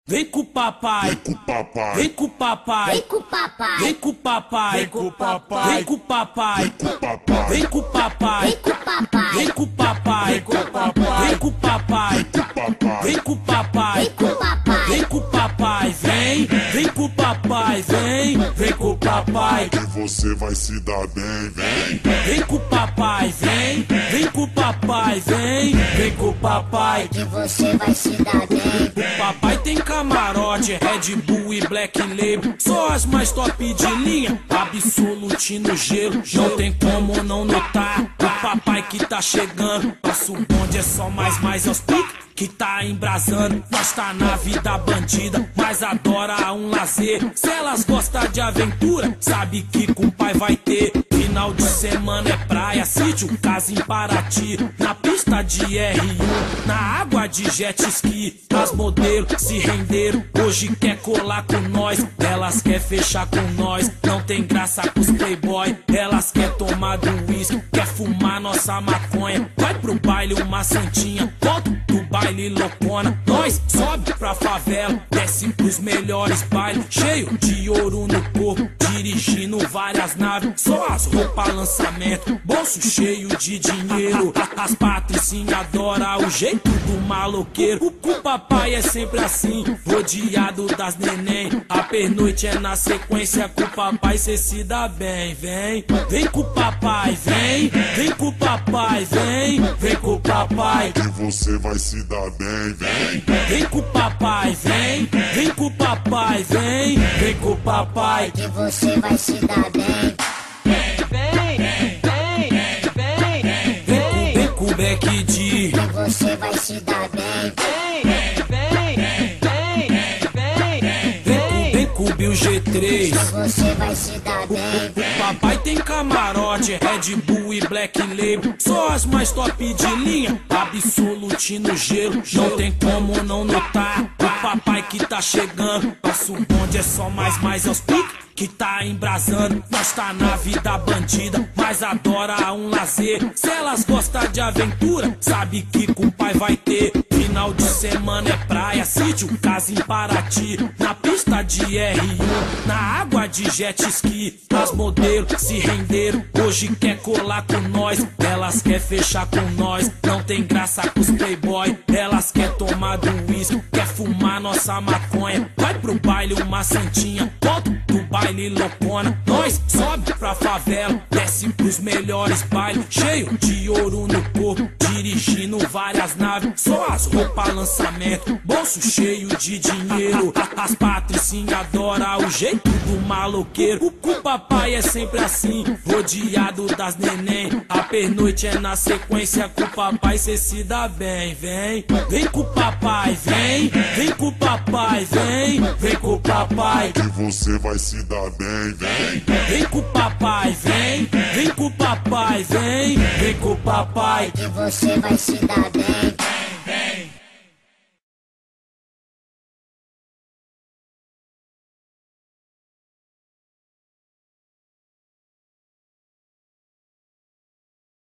Vem com o papai, Vem com o papai, vem com o papai, Vem com o papai, vem com o papai, vem com o papai, vem com o papai, vem com o papai, vem com o papai, vem com o papai, vem com o papai, vem com o papai, vem com o papai, vem com o papai, vem com o papai, vem vem com o papai, com o papai, vem com o papai, vem com o papai, que você vai se dar bem, vem. vem com o papai, vem com o papai, vem com o papai. que você vai se dar bem. O papai tem camarote, Red Bull e Black Label, só as mais top de linha, Absolute no gelo, não tem como não notar. O papai que tá chegando, nosso bonde é só mais aos pica que tá embrasando. Nós tá na vida bandida, mas adora um lazer. Se elas gostam de aventura, sabe que com o pai vai ter. Final de semana é praia, sítio, casa em Paraty, na pista de R1, na água de jet ski. As modelos se renderam, hoje quer colar com nós. Elas quer fechar com nós, não tem graça com os playboy. Elas quer tomar do uísque, quer fumar nossa maconha. Vai pro baile uma santinha, volta do baile loucona. Nós sobe pra favela, desce pros melhores bailes, cheio de ouro no corpo, dirigindo várias naves, só as roupas lançamento, bolso cheio de dinheiro. As patricinhas adoram o jeito do maloqueiro. O papai é sempre assim, rodeado das neném. A pernoite é na sequência, com o papai cê se dá bem. Vem com o papai, vem com o papai, vem com o papai, Que você vai se dar bem, vem. vem com o papai, vem com o papai, vem com o papai. Que você vai se dar bem. Vem com o Beck D, Que você vai se dar bem. vem com o Bill G3. Que você vai se dar bem. O papai tem camarote, Red Bull e Black Label, só as mais top de linha, Absolute no gelo, não tem como não notar. O papai que tá chegando, nosso bonde é só mais aos pica que tá embrasando. Nós tá na vida bandida, mas adora um lazer. Se elas gostam de aventura, sabe que com o pai vai ter. Final de semana é praia, sítio, casa em Paraty, na pista de R1, na água de jet ski. As modelos se renderam, hoje quer colar com nós. Elas quer fechar com nós, não tem graça com os playboy. Elas quer tomar do uísque, quer fumar nossa maconha. Vai pro baile uma santinha, volta do baile loucona. Nós sobe pra favela, desce pros melhores bailes, cheio de ouro no corpo, dirigindo várias naves, só as roupas lançamento, bolso cheio de dinheiro. As patricinhas adoram o jeito do maloqueiro. O papai é sempre assim, rodeado das neném. A pernoite é na sequência, com o papai cê se dá bem. Vem com o papai, vem com o papai, vem com o papai. Que você vai se dar bem, vem. Vem com o papai, vem com o papai, vem com o papai. Que você vai se dar bem.